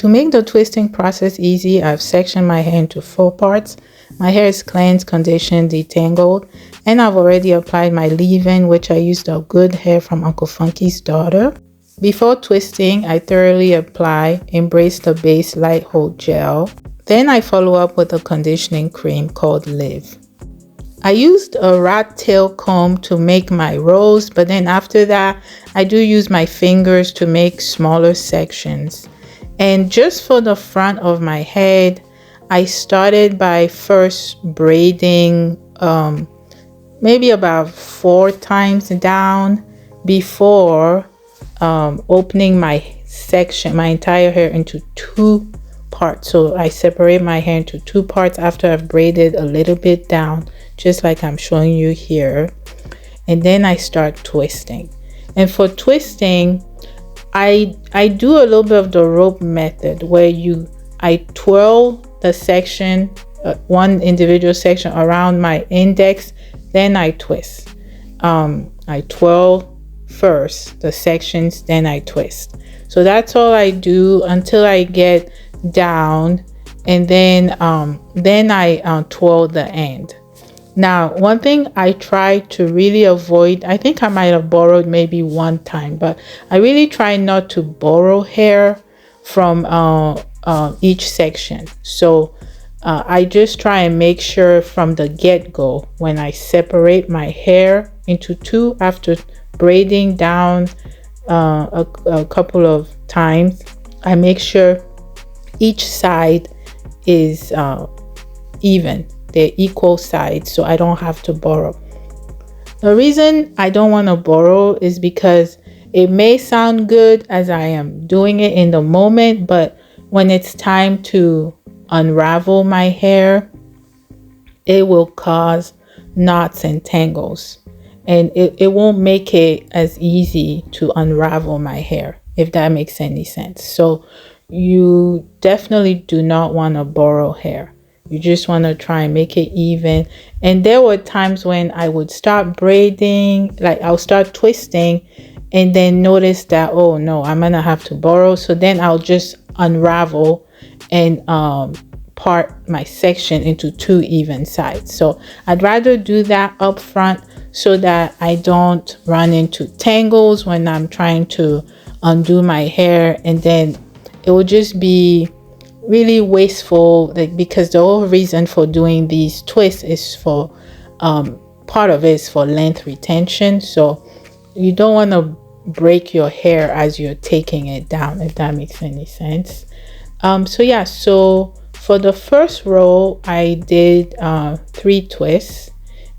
To make the twisting process easy, I've sectioned my hair into 4 parts. My hair is cleansed, conditioned, detangled, and I've already applied my leave-in, which I used the good hair from Uncle Funky's daughter. Before twisting, I thoroughly apply Embrace the Base Light Hold Gel. Then I follow up with a conditioning cream called Live. I used a rat tail comb to make my rows, but then after that, I do use my fingers to make smaller sections. And just for the front of my head, I started by first braiding maybe about 4 times down before opening my section, my entire hair into 2 parts. So I separate my hair into 2 parts after I've braided a little bit down, just like I'm showing you here. And then I start twisting. And for twisting, I do a little bit of the rope method where I twirl the section, one individual section around my index, then I twist. I twirl first the sections, then I twist. So that's all I do until I get down, and then I twirl the end. Now, one thing I try to really avoid, I think I might have borrowed maybe 1 time, but I really try not to borrow hair from each section. So I just try and make sure from the get-go, when I separate my hair into 2 after braiding down a couple of times, I make sure each side is even. They're equal sides, so I don't have to borrow. The reason I don't want to borrow is because it may sound good as I am doing it in the moment, but when it's time to unravel my hair, it will cause knots and tangles, and it won't make it as easy to unravel my hair, if that makes any sense. So you definitely do not want to borrow hair. You just want to try and make it even. And there were times when I would start braiding, like I'll start twisting, and then notice that, oh no, I'm gonna have to borrow. So then I'll just unravel and part my section into 2 even sides. So I'd rather do that up front so that I don't run into tangles when I'm trying to undo my hair, and then it will just be really wasteful, because the whole reason for doing these twists is for part of it is for length retention. So you don't want to break your hair as you're taking it down, if that makes any sense. So yeah, so for the first row I did 3 twists,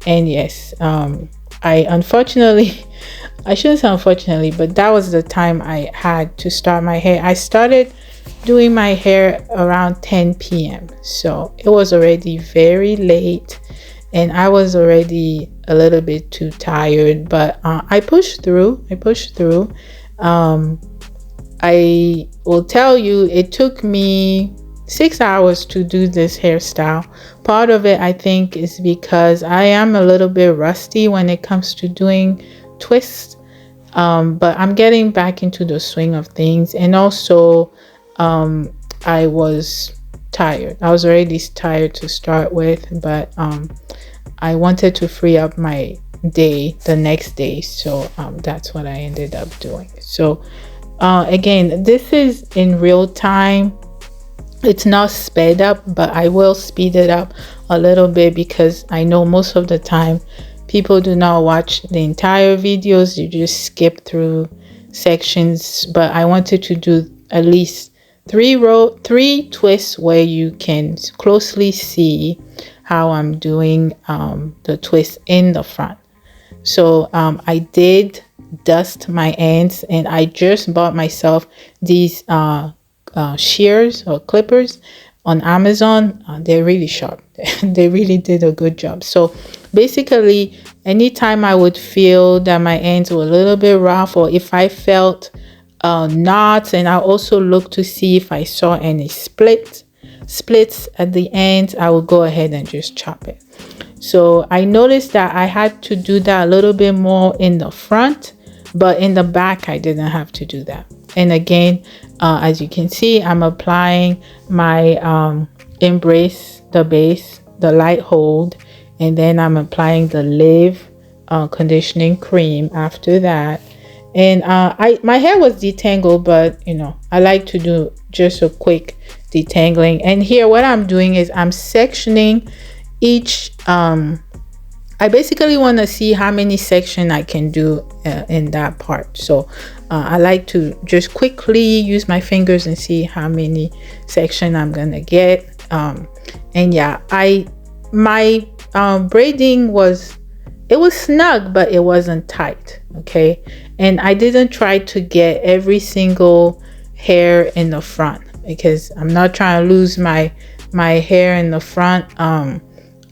and yes, I unfortunately, I shouldn't say unfortunately, but that was the time I had to start my hair. I started doing my hair around 10 p.m. so it was already very late, and I was already a little bit too tired, but I pushed through. I will tell you, it took me 6 hours to do this hairstyle. Part of it, I think, is because I am a little bit rusty when it comes to doing twists, but I'm getting back into the swing of things. And also I was tired. I was already tired to start with, but I wanted to free up my day the next day, so that's what I ended up doing. So again, this is in real time. It's not sped up, but I will speed it up a little bit because I know most of the time people do not watch the entire videos. You just skip through sections, but I wanted to do at least 3 twists where you can closely see how I'm doing the twist in the front. So I did dust my ends, and I just bought myself these shears or clippers on Amazon. They're really sharp. They really did a good job. So basically, anytime I would feel that my ends were a little bit rough, or if I felt knots, and I also look to see if I saw any splits at the ends, I will go ahead and just chop it. So I noticed that I had to do that a little bit more in the front, but in the back I didn't have to do that. And again, as you can see, I'm applying my embrace, the base, the light hold, and then I'm applying the Live conditioning cream after that. And my hair was detangled, but you know, I like to do just a quick detangling. And here what I'm doing is I'm sectioning each I basically want to see how many section I can do in that part. So I like to just quickly use my fingers and see how many section I'm gonna get. And yeah, my braiding was, it was snug, but it wasn't tight. Okay, and I didn't try to get every single hair in the front because I'm not trying to lose my hair in the front.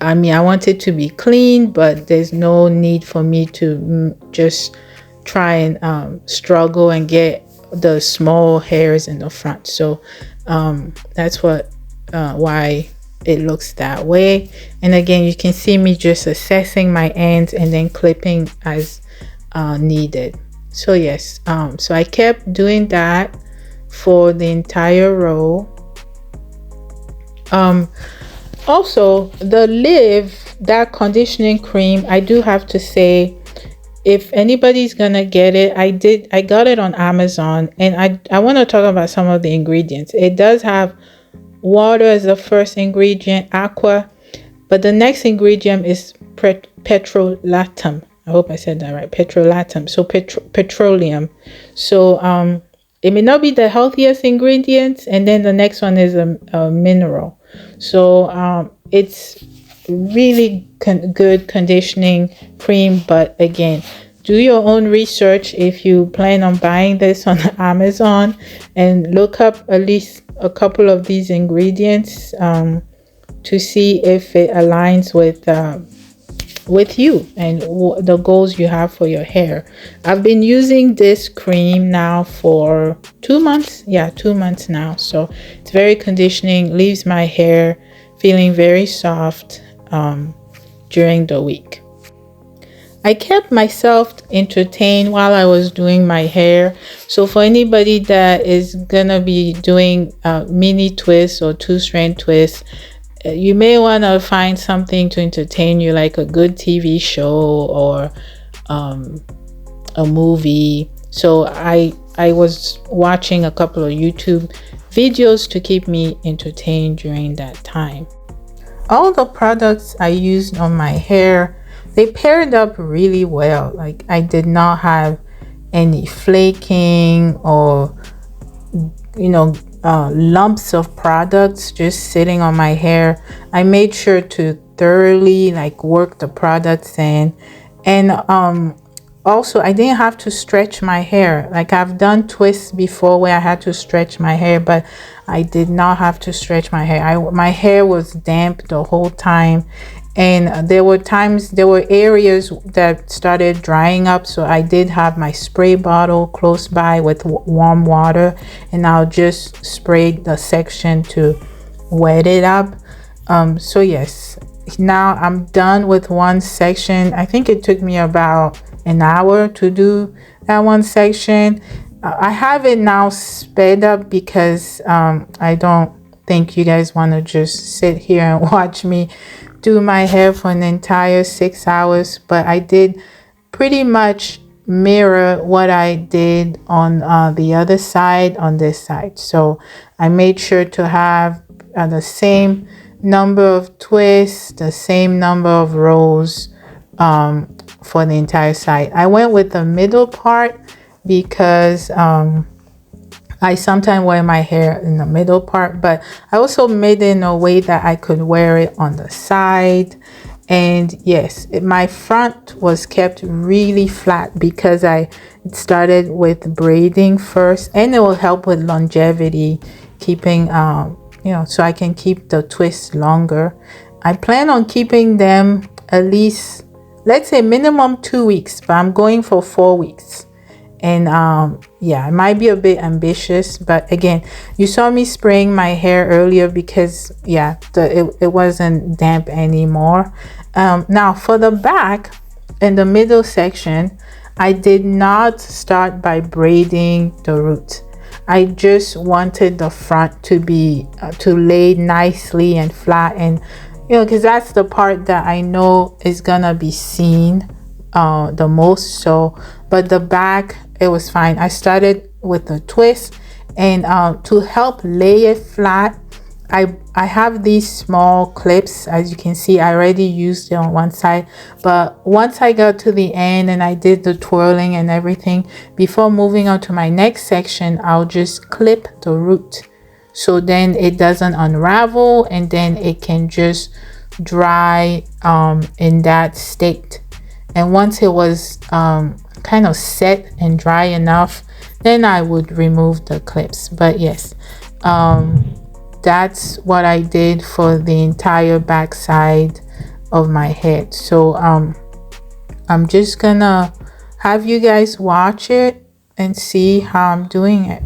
I mean, I want it to be clean, but there's no need for me to just try and struggle and get the small hairs in the front. So that's why it looks that way. And again, you can see me just assessing my ends and then clipping as needed. So yes, so I kept doing that for the entire row. Also, the Live, that conditioning cream, I do have to say, if anybody's gonna get it, I got it on Amazon, and I want to talk about some of the ingredients. It does have water as the first ingredient, aqua, but the next ingredient is petrolatum. I hope I said that right, petrolatum. So petroleum. So it may not be the healthiest ingredients, and then the next one is a mineral. So it's really good conditioning cream, but again, do your own research if you plan on buying this on Amazon, and look up at least a couple of these ingredients to see if it aligns with you and the goals you have for your hair. I've been using this cream now for 2 months. Yeah, 2 months now. So it's very conditioning, leaves my hair feeling very soft during the week. I kept myself entertained while I was doing my hair. So for anybody that is gonna be doing mini twists or 2-strand twists, you may want to find something to entertain you, like a good TV show or a movie. So I was watching a couple of YouTube videos to keep me entertained during that time. All the products I used on my hair, they paired up really well. Like, I did not have any flaking or, you know, lumps of products just sitting on my hair. I made sure to thoroughly work the products in. And also, I didn't have to stretch my hair. Like, I've done twists before where I had to stretch my hair, but I did not have to stretch my hair. My hair was damp the whole time, and there were areas that started drying up, so I did have my spray bottle close by with warm water, and I'll just spray the section to wet it up. So yes, now I'm done with one section. I think it took me about an hour to do that one section. I have it now sped up because I don't think you guys want to just sit here and watch me do my hair for an entire 6 hours, but I did pretty much mirror what I did on the other side on this side. So I made sure to have the same number of twists, the same number of rows for the entire side. I went with the middle part because I sometimes wear my hair in the middle part, but I also made it in a way that I could wear it on the side. And yes, my front was kept really flat because I started with braiding first, and it will help with longevity, keeping you know, so I can keep the twists longer. I plan on keeping them at least, let's say minimum 2 weeks, but I'm going for 4 weeks. And yeah, it might be a bit ambitious, but again, you saw me spraying my hair earlier because yeah, it wasn't damp anymore. Now for the back and the middle section, I did not start by braiding the roots. I just wanted the front to be to lay nicely and flat, and because that's the part that I know is gonna be seen the most. So but the back, it was fine. I started with a twist, and to help lay it flat, I have these small clips. As you can see, I already used it on one side, but once I got to the end and I did the twirling and everything, before moving on to my next section, I'll just clip the root, so then it doesn't unravel, and then it can just dry in that state. And once it was kind of set and dry enough, then I would remove the clips. But yes, that's what I did for the entire back side of my head. So I'm just gonna have you guys watch it and see how I'm doing it.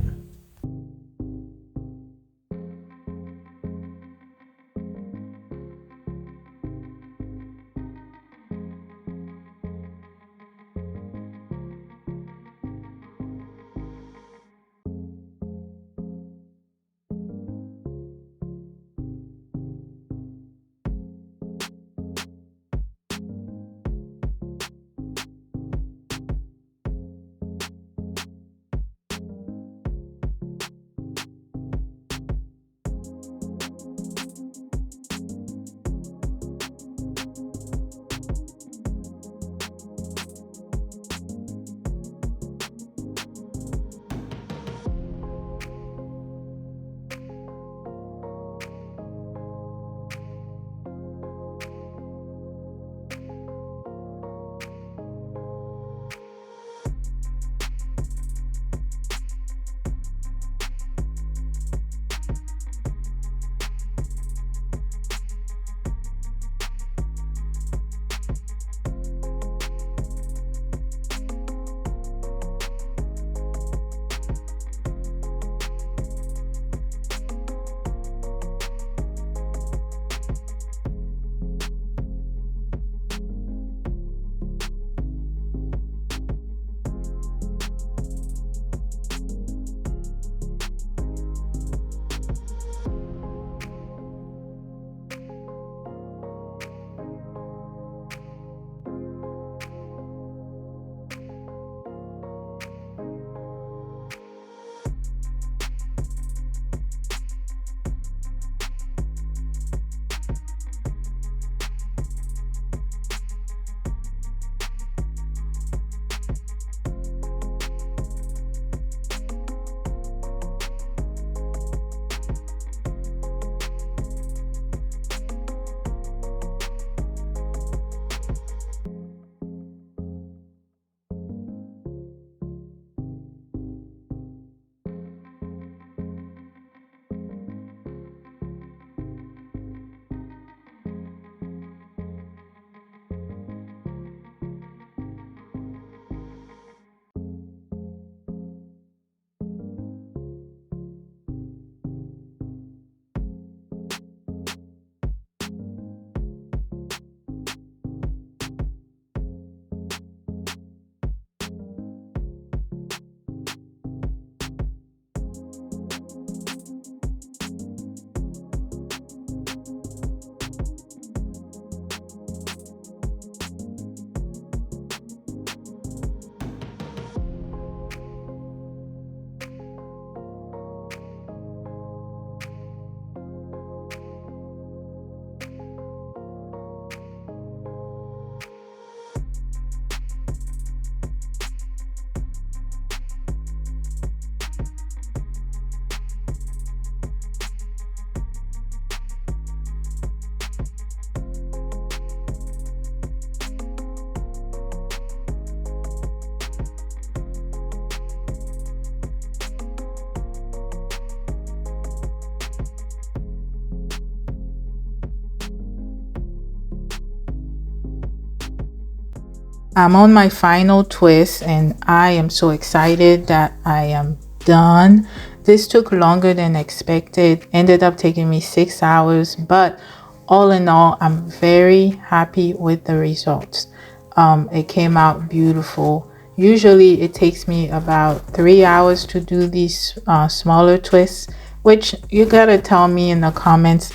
I'm on my final twist, and I am so excited that I am done. This took longer than expected, ended up taking me 6 hours, but all in all, I'm very happy with the results. It came out beautiful. Usually it takes me about 3 hours to do these smaller twists, which you gotta tell me in the comments,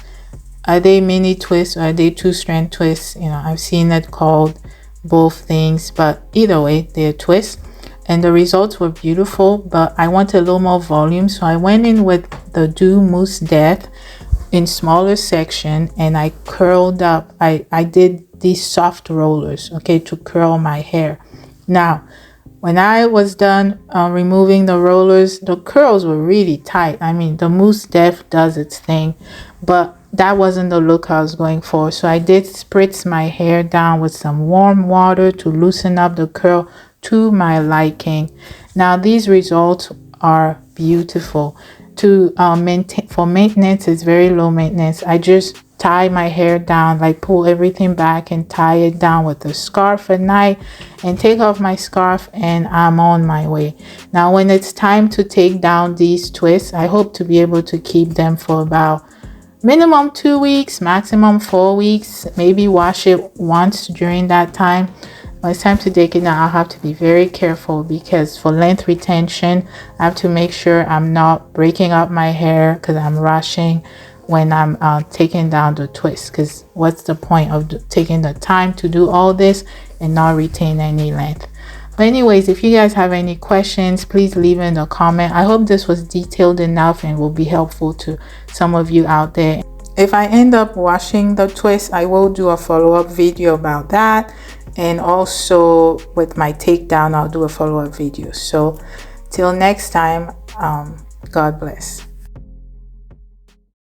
are they mini twists or are they 2-strand twists? You know, I've seen it called both things, but either way, they're twists. And the results were beautiful, but I wanted a little more volume, so I went in with the Do Mousse Death in smaller section, and I curled up. I did these soft rollers, okay, to curl my hair. Now, when I was done removing the rollers, the curls were really tight. I mean, the Mousse Death does its thing, but that wasn't the look I was going for. So I did spritz my hair down with some warm water to loosen up the curl to my liking. Now these results are beautiful. To maintain, for maintenance, it's very low maintenance. I just tie my hair down, like pull everything back and tie it down with a scarf at night, and take off my scarf, and I'm on my way. Now when it's time to take down these twists, I hope to be able to keep them for about minimum 2 weeks, maximum 4 weeks. Maybe wash it once during that time. When it's time to take it down, I'll have to be very careful, because for length retention, I have to make sure I'm not breaking up my hair because I'm rushing when I'm taking down the twist. Because what's the point of taking the time to do all this and not retain any length? But anyways, if you guys have any questions, please leave in the comment. I hope this was detailed enough and will be helpful to some of you out there. If I end up washing the twist, I will do a follow-up video about that. And also with my takedown, I'll do a follow-up video. So till next time, God bless.